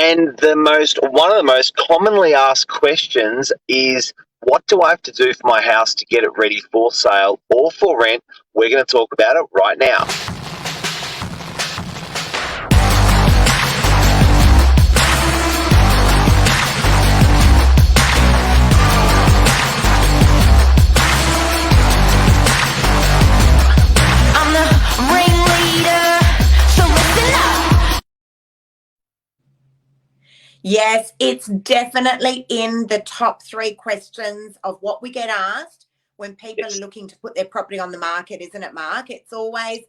And one of the most commonly asked questions is, what do I have to do for my house to get it ready for sale or for rent? We're going to talk about it right now. Yes, it's definitely in the top 3 questions of what we get asked when people are looking to put their property on the market, isn't it, Mark? It's always,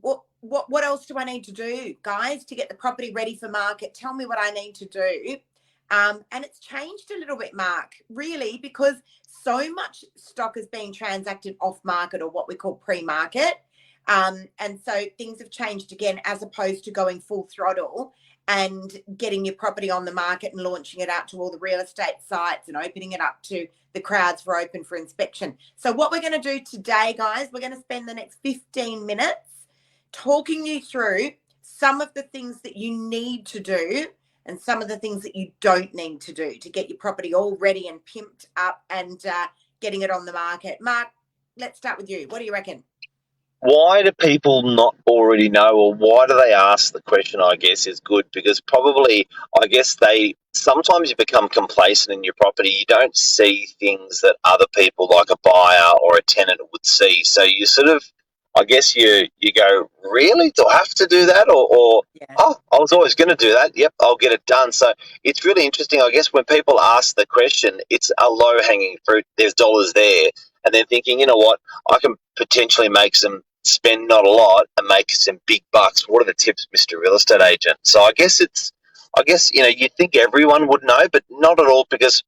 what else do I need to do, guys, to get the property ready for market? Tell me what I need to do. And it's changed a little bit, Mark, really, because so much stock is being transacted off market, or what we call pre-market. And so things have changed again, as opposed to going full throttle and getting your property on the market and launching it out to all the real estate sites and opening it up to the crowds for open for inspection. So what we're going to do today, guys, we're going to spend the next 15 minutes talking you through some of the things that you need to do and some of the things that you don't need to do to get your property all ready and pimped up and getting it on the market. Mark, let's start with you. What do you reckon? Why do people not already know, or why do they ask the question, I guess, is good, because probably, I guess, sometimes you become complacent in your property. You don't see things that other people, like a buyer or a tenant, would see. So you sort of, I guess you go, really? Do I have to do that? Or oh, I was always going to do that. Yep, I'll get it done. So it's really interesting. I guess when people ask the question, it's a low-hanging fruit. There's dollars there. And they're thinking, you know what, I can potentially spend not a lot and make some big bucks. What are the tips, Mr. Real Estate Agent? So I guess you'd think everyone would know, but not at all, because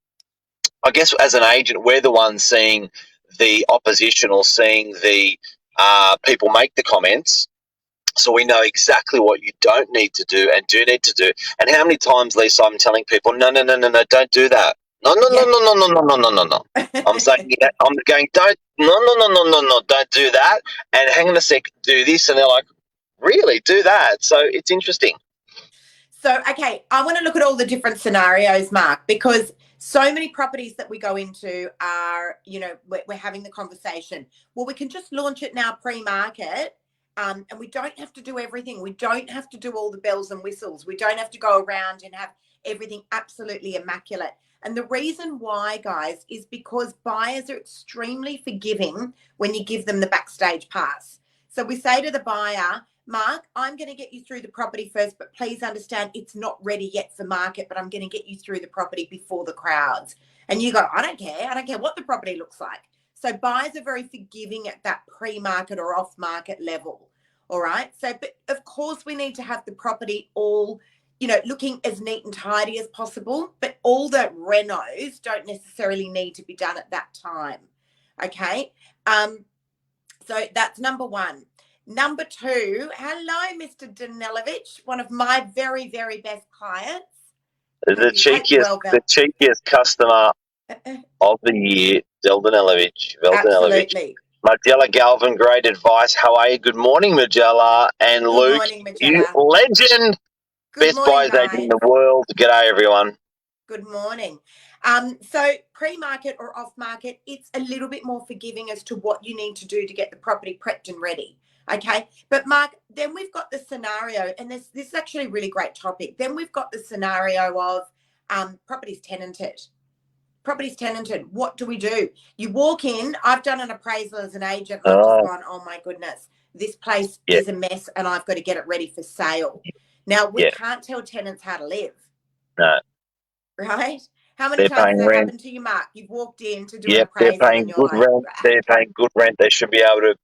I guess as an agent, we're the ones seeing the opposition or seeing the people make the comments. So we know exactly what you don't need to do and do need to do. And how many times, Lisa, I'm telling people, no, don't do that. No. I'm saying, I'm going, don't do that. And hang on a sec, do this. And they're like, really, do that? So it's interesting. So, okay, I want to look at all the different scenarios, Mark, because so many properties that we go into are, we're having the conversation. Well, we can just launch it now pre-market. And we don't have to do everything. We don't have to do all the bells and whistles. We don't have to go around and have everything absolutely immaculate. And the reason why, guys, is because buyers are extremely forgiving when you give them the backstage pass. So we say to the buyer, Mark, I'm going to get you through the property first, but please understand it's not ready yet for market, but I'm going to get you through the property before the crowds. And you go, I don't care. I don't care what the property looks like. So buyers are very forgiving at that pre-market or off-market level. All right. So, but of course we need to have the property all, looking as neat and tidy as possible, but all the renos don't necessarily need to be done at that time. Okay. So that's number 1. Number 2, hello, Mr. Danelovich, one of my very, very best clients. The cheekiest customer of the year, Danelovich. Absolutely. Magella Galvin, great advice. How are you? Good morning, Magella. And Good Luke, morning, Magella. You legend. Good Best buyers agent in the world. G'day, everyone. Good morning. So pre-market or off-market, it's a little bit more forgiving as to what you need to do to get the property prepped and ready. Okay. But Mark, then we've got the scenario, and this is actually a really great topic. Then we've got the scenario of property's tenanted. Property's tenanted. What do we do? You walk in. I've done an appraisal as an agent. I've just gone, oh my goodness, this place is a mess and I've got to get it ready for sale. Now, we can't tell tenants how to live. No. Right? How many times has that happened to you, Mark? You've walked in to do an appraisal. They're paying good rent. They're paying good rent. They should be able to,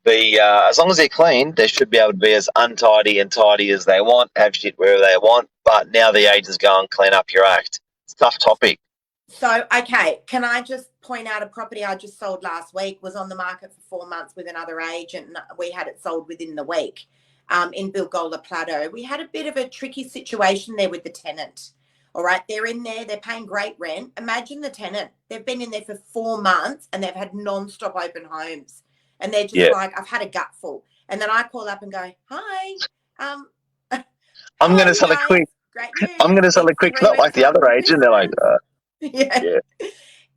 be, as long as they're clean, they should be able to be as untidy and tidy as they want, have shit wherever they want. But now the agents go and clean up your act. It's a tough topic. So, okay, can I just point out a property I just sold last week, was on the market for 4 months with another agent, and we had it sold within the week in Bilgola Plateau. We had a bit of a tricky situation there with the tenant. All right, they're in there, they're paying great rent. Imagine the tenant. They've been in there for 4 months and they've had non-stop open homes. And they're just like, I've had a gutful. And then I call up and go, hi. I'm going to sell it quick. great I'm news. going to sell It's it quick, 3 not like weeks the other after agent. They're like, Christmas. Yeah. yeah,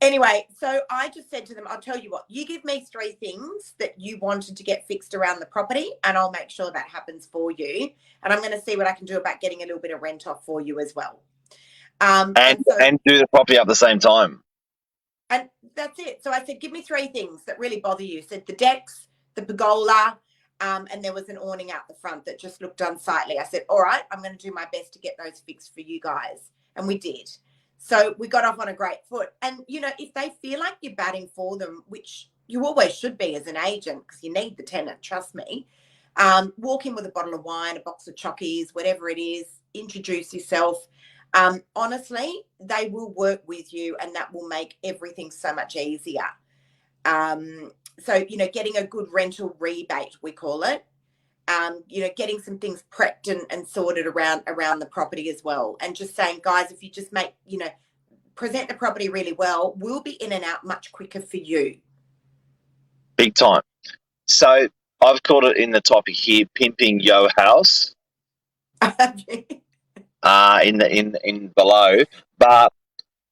Anyway, so I just said to them, I'll tell you what, you give me 3 things that you wanted to get fixed around the property, and I'll make sure that happens for you. And I'm going to see what I can do about getting a little bit of rent off for you as well. and do the property up at the same time. And that's it. So I said, give me 3 things that really bother you. Said the decks, the pergola, and there was an awning out the front that just looked unsightly. I said, all right, I'm going to do my best to get those fixed for you guys. And we did. So we got off on a great foot. And, you know, if they feel like you're batting for them, which you always should be as an agent because you need the tenant, trust me, walk in with a bottle of wine, a box of chockies, whatever it is, introduce yourself. Honestly, they will work with you and that will make everything so much easier. So, you know, getting a good rental rebate, we call it, you know, getting some things prepped and sorted around the property as well. And just saying, guys, if you just make, you know, present the property really well, we'll be in and out much quicker for you. Big time. So I've called it in the topic here, pimping yo house. In below, but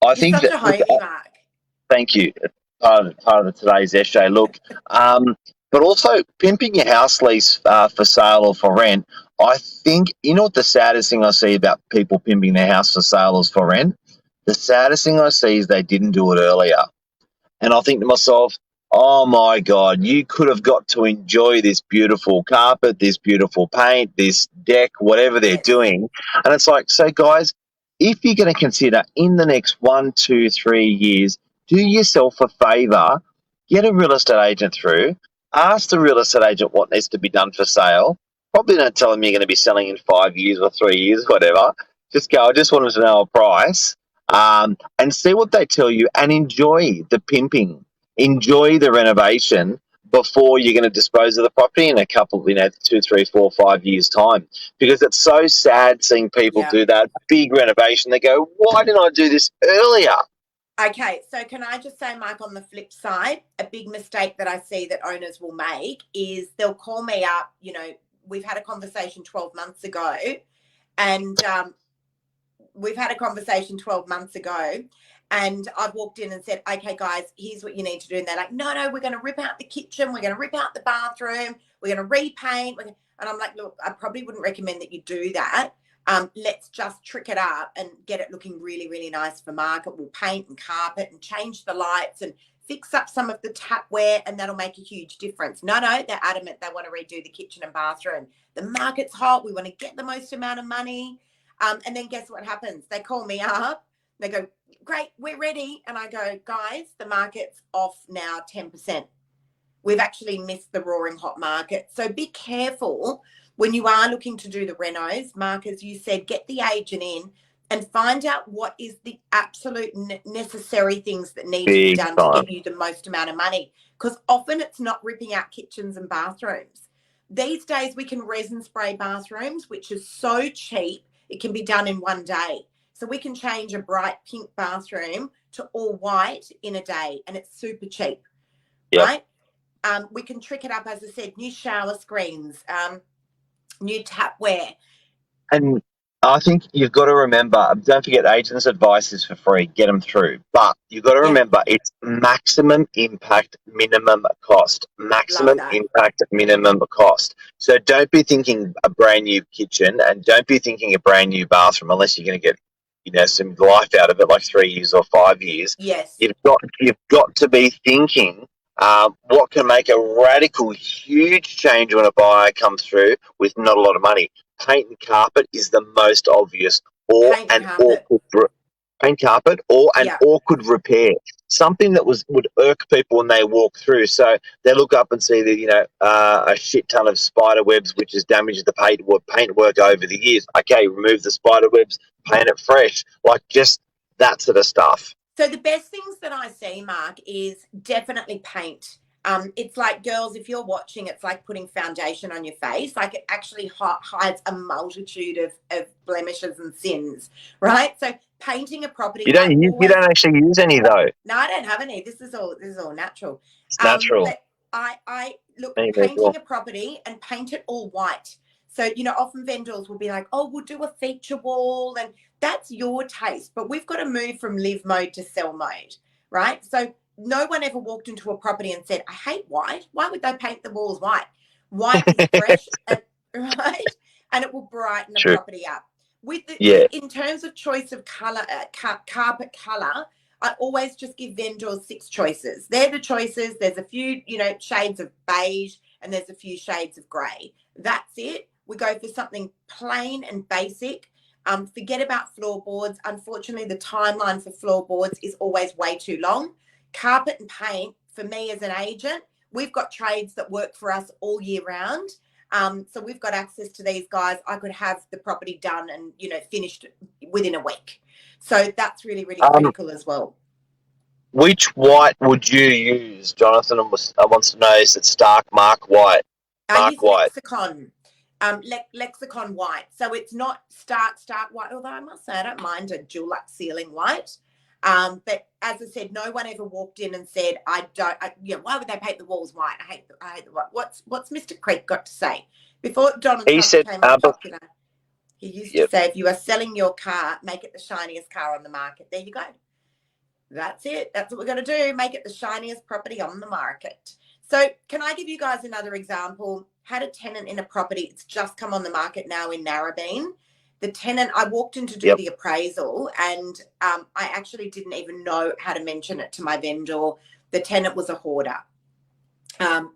I You're think such that a look, homie, Mark. thank you. Part of today's essay. Look, but also pimping your house lease for sale or for rent. I think you know what the saddest thing I see about people pimping their house for sale or for rent. The saddest thing I see is they didn't do it earlier. And I think to myself, oh my God, you could have got to enjoy this beautiful carpet, this beautiful paint, this deck, whatever they're Yes. doing. And it's like, so guys, if you're going to consider in the next 1, 2, 3 years, do yourself a favor, get a real estate agent through, ask the real estate agent what needs to be done for sale. Probably don't tell them you're going to be selling in 5 years or 3 years, whatever. Just go, I just wanted to know a price and see what they tell you and enjoy the pimping, enjoy the renovation before you're going to dispose of the property in a couple, 2, 3, 4, 5 years' time. Because it's so sad seeing people Yeah. do that big renovation. They go, why didn't I do this earlier? Okay, so can I just say, Mark, on the flip side, a big mistake that I see that owners will make is they'll call me up, you know, we've had a conversation 12 months ago, and we've had a conversation 12 months ago, and I've walked in and said, okay, guys, here's what you need to do. And they're like, no, we're going to rip out the kitchen. We're going to rip out the bathroom. We're going to repaint. And I'm like, look, I probably wouldn't recommend that you do that. Let's just trick it up and get it looking really, really nice for market. We'll paint and carpet and change the lights and fix up some of the tapware, and that'll make a huge difference. No, they're adamant they want to redo the kitchen and bathroom. The market's hot. We want to get the most amount of money. And then guess what happens? They call me up. They go, great, we're ready. And I go, guys, the market's off now 10%. We've actually missed the roaring hot market. So be careful when you are looking to do the renos. Mark, as you said, get the agent in and find out what is the absolute necessary things that need to be done to get you the most amount of money. Because often it's not ripping out kitchens and bathrooms. These days we can resin spray bathrooms, which is so cheap. It can be done in one day. So we can change a bright pink bathroom to all white in a day, and it's super cheap, right? We can trick it up, as I said, new shower screens, new tapware. And I think you've got to remember, don't forget, agents' advice is for free. Get them through. But you've got to remember, it's maximum impact, minimum cost. Maximum impact, minimum cost. So don't be thinking a brand new kitchen and don't be thinking a brand new bathroom unless you're going to get, some life out of it, like 3 years or 5 years. Yes. You've got to be thinking what can make a radical, huge change when a buyer comes through with not a lot of money. Paint and carpet is the most obvious, or an awkward repair, something that would irk people when they walk through. So they look up and see that a shit ton of spider webs, which has damaged the paintwork over the years. Okay, remove the spider webs, paint it fresh, like just that sort of stuff. So the best things that I see, Mark, is definitely paint. It's like, girls, if you're watching, it's like putting foundation on your face. Like it actually hides a multitude of blemishes and sins, right? So painting a property. You don't actually use any though. No, I don't have any. This is all natural. It's natural. But I look, painting a property and paint it all white. So, often vendors will be like, oh, we'll do a feature wall, and that's your taste. But we've got to move from live mode to sell mode, right? So no one ever walked into a property and said, I hate white. Why would they paint the walls white? White is fresh, right? And it will brighten the True. property up. Yeah. In terms of choice of color, carpet color, I always just give vendors 6 choices. They're the choices. There's a few, shades of beige, and there's a few shades of grey. That's it. We go for something plain and basic. Forget about floorboards. Unfortunately, the timeline for floorboards is always way too long. Carpet and paint, for me as an agent, we've got trades that work for us all year round. So we've got access to these guys. I could have the property done and, finished within a week. So that's really, really critical as well. Which white would you use? Jonathan wants to know, is it stark mark white? I use Lexicon. Lexicon white. So it's not stark white, although I must say I don't mind a Dulux ceiling white. But as I said, no one ever walked in and said, why would they paint the walls white? I hate the white. What's Mr. Creek got to say? Before Donald Trump became unpopular, he used to say, if you are selling your car, make it the shiniest car on the market. There you go. That's it. That's what we're going to do. Make it the shiniest property on the market. So can I give you guys another example? Had a tenant in a property. It's just come on the market now in Narrabeen. The tenant, I walked in to do the appraisal, and I actually didn't even know how to mention it to my vendor. The tenant was a hoarder.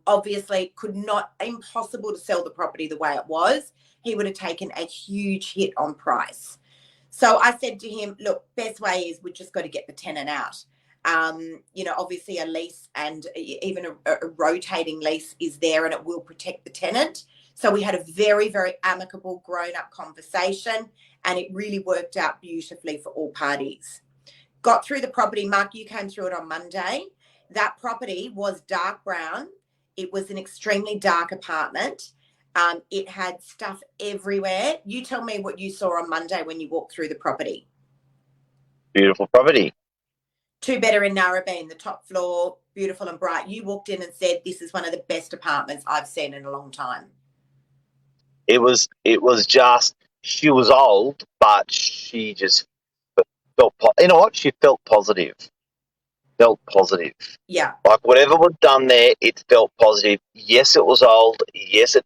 Obviously, impossible to sell the property the way it was. He would have taken a huge hit on price. So I said to him, look, best way is we just got to get the tenant out. Obviously a lease and even a rotating lease is there, and it will protect the tenant. So we had a very, very amicable, grown-up conversation, and it really worked out beautifully for all parties. Got through the property. Mark, you came through it on Monday. That property was dark brown. It was an extremely dark apartment. It had stuff everywhere. You tell me what you saw on Monday when you walked through the property. Beautiful property. 2-bedder in Narrabeen, the top floor, beautiful and bright. You walked in and said, this is one of the best apartments I've seen in a long time. It was just, she was old, but she just felt, she felt positive. Yeah. Like whatever was done there, it felt positive. Yes, it was old. Yes,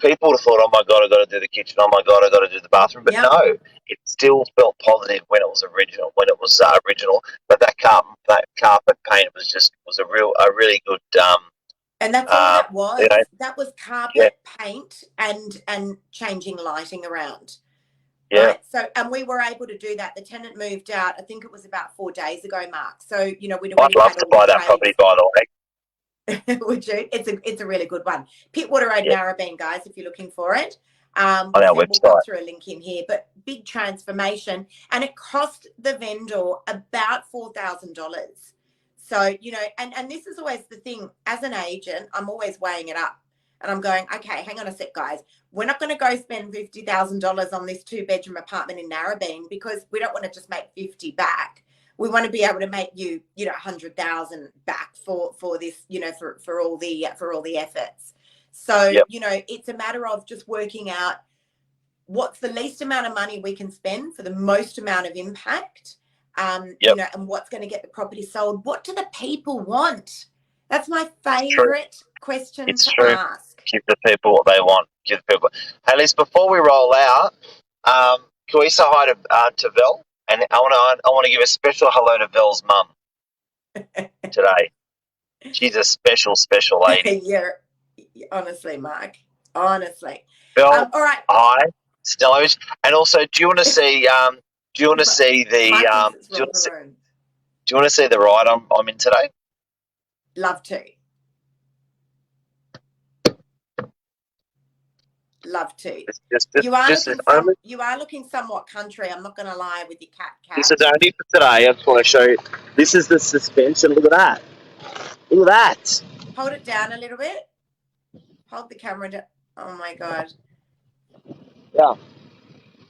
people would have thought, oh my God, I got to do the kitchen. Oh my God, I got to do the bathroom. But no, it still felt positive when it was original. But that carpet paint was a really good. And that's all that was. That was carpet, paint, and changing lighting around. Yeah. Right. So, and we were able to do that. The tenant moved out. I think it was about 4 days ago, Mark. So, we'd already I'd love to buy that property, by the way. Would you? It's a really good one. Pittwater Road, Narrabeen, guys, if you're looking for it. On our website. We'll go through a link in here, but big transformation, and it cost the vendor about $4,000. So, and this is always the thing. As an agent, I'm always weighing it up. And I'm going, okay, hang on a sec, guys. We're not going to go spend $50,000 on this 2-bedroom apartment in Narrabeen because we don't want to just make 50 back. We want to be able to make you, 100,000 back for this, for all the efforts. So, it's a matter of just working out what's the least amount of money we can spend for the most amount of impact, and what's going to get the property sold. What do the people want? That's my favourite question to ask. Give the people what they want. Hey, Liz, before we roll out, can we say hi to Vel? And I want to give a special hello to Vel's mum today. She's a special lady. Yeah, honestly, Mark. Honestly. Vel, all right. Hi, Snellos. And also, do you want to see? Do you want to see the? Do you want to see the ride I'm in today? Love to. Love to. You are looking somewhat country. I'm not going to lie with your cat. This is only for today. I just want to show you. This is the suspension. Look at that. Look at that. Hold it down a little bit. Hold the camera down. Oh my God. Yeah.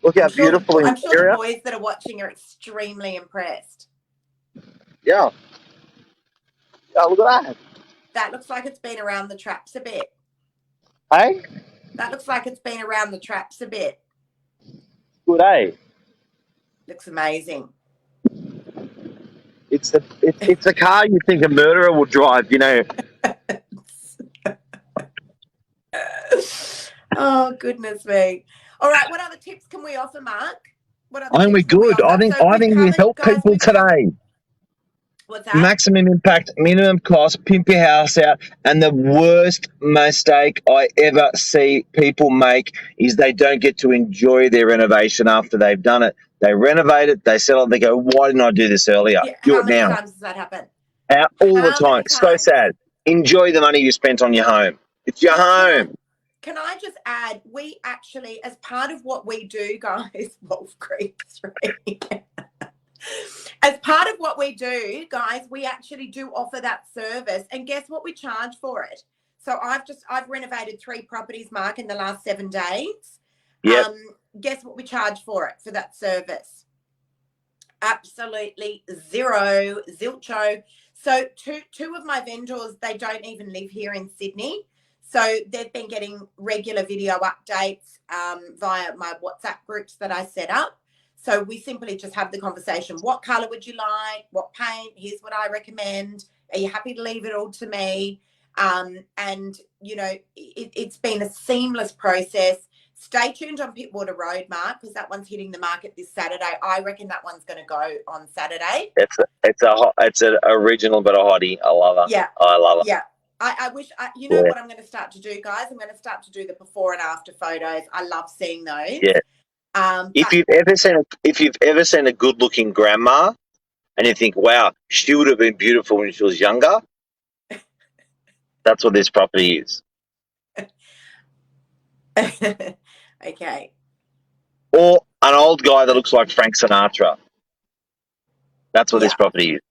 Look how beautiful. I'm sure the boys that are watching are extremely impressed. Yeah. Yeah, look at that. That looks like it's been around the traps a bit. Hey? That looks like it's been around the traps a bit. Good, eh? Looks amazing. It's a car you think a murderer will drive, you know. Oh, goodness me. All right, what other tips can we offer, Mark? What other I think we're tips can we good. offer? So I we've think we covered, help guys, people today. What's that? Maximum impact, minimum cost, pimp your house out. And the worst mistake I ever see people make is they don't get to enjoy their renovation after they've done it. They renovate it, they sell it, they go, why didn't I do this earlier? Yeah, Do how it many now. times does that happen? All the How time. many So times? sad. Enjoy the money you spent on your home. It's your home. Can I just add, we actually, as part of what we do, guys, Wolf Creek's right. As part of what we do, guys, we actually do offer that service. And guess what we charge for it? So I've renovated 3 properties, Mark, in the last 7 days. Yep. Guess what we charge for it, for that service? Absolutely zero, zilcho. So two of my vendors, they don't even live here in Sydney. So they've been getting regular video updates via my WhatsApp groups that I set up. So we simply just have the conversation. What color would you like? What paint? Here's what I recommend. Are you happy to leave it all to me? And, you know, it's been a seamless process. Stay tuned on Pittwater Road, Mark, because that one's hitting the market this Saturday. I reckon that one's going to go on Saturday. It's an original but a hottie. I love her. Yeah. I love her. Yeah. I wish, what I'm going to start to do, guys? I'm going to start to do the before and after photos. I love seeing those. Yeah. If you've ever seen a good looking grandma and you think, wow, she would have been beautiful when she was younger, that's what this property is. Okay. Or an old guy that looks like Frank Sinatra. That's what this property is.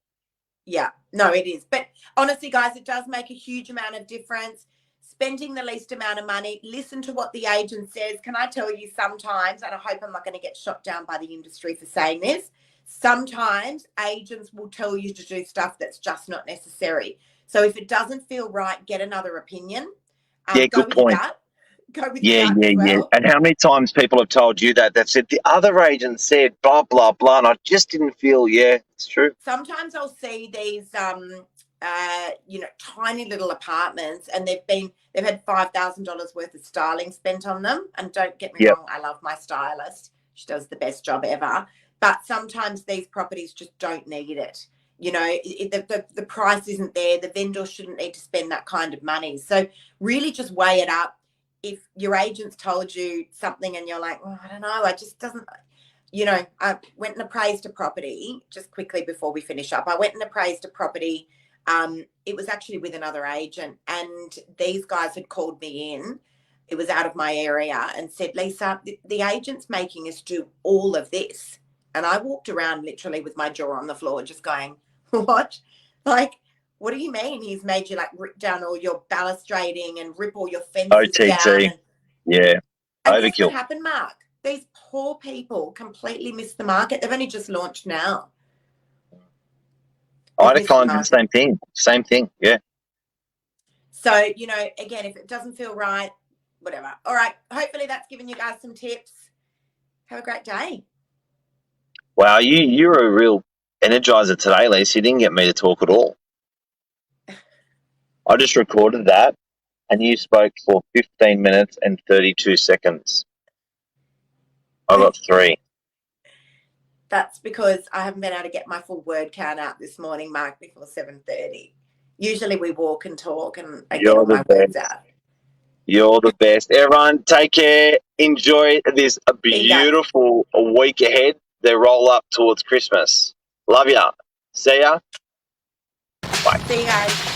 Yeah, no, it is. But honestly, guys, it does make a huge amount of difference. Spending the least amount of money, listen to what the agent says. Can I tell you sometimes, and I hope I'm not going to get shot down by the industry for saying this, sometimes agents will tell you to do stuff that's just not necessary. So if it doesn't feel right, get another opinion. Good point. Go with your gut as well. Yeah. And how many times people have told you that? They've said, the other agent said blah, blah, blah, and I just didn't feel, it's true. Sometimes I'll see these tiny little apartments, and they've had $5,000 worth of styling spent on them. And don't get me wrong, I love my stylist. She does the best job ever. But sometimes these properties just don't need it. You know, the price isn't there. The vendor shouldn't need to spend that kind of money. So really just weigh it up. If your agent's told you something and you're like, I don't know, I just doesn't, I went and appraised a property just quickly before we finish up. I went and appraised a property. It was actually with another agent, and these guys had called me in. It was out of my area, and said, Lisa, the agent's making us do all of this. And I walked around literally with my jaw on the floor just going, what? Like, what do you mean he's made you like rip down all your balustrading and rip all your fences down? Yeah. And guess what happened, Mark? These poor people completely missed the market. They've only just launched now. I had a client do the same thing. Yeah. So, again, if it doesn't feel right, whatever. All right. Hopefully that's given you guys some tips. Have a great day. Wow, you're a real energizer today, Lisa. You didn't get me to talk at all. I just recorded that, and you spoke for 15 minutes and 32 seconds. I got 3. That's because I haven't been able to get my full word count out this morning, Mark, before 7:30. Usually we walk and talk, and I get all my words out. You're the best. Everyone, take care. Enjoy this beautiful week ahead. They roll up towards Christmas. Love ya. See ya. Bye. See you guys.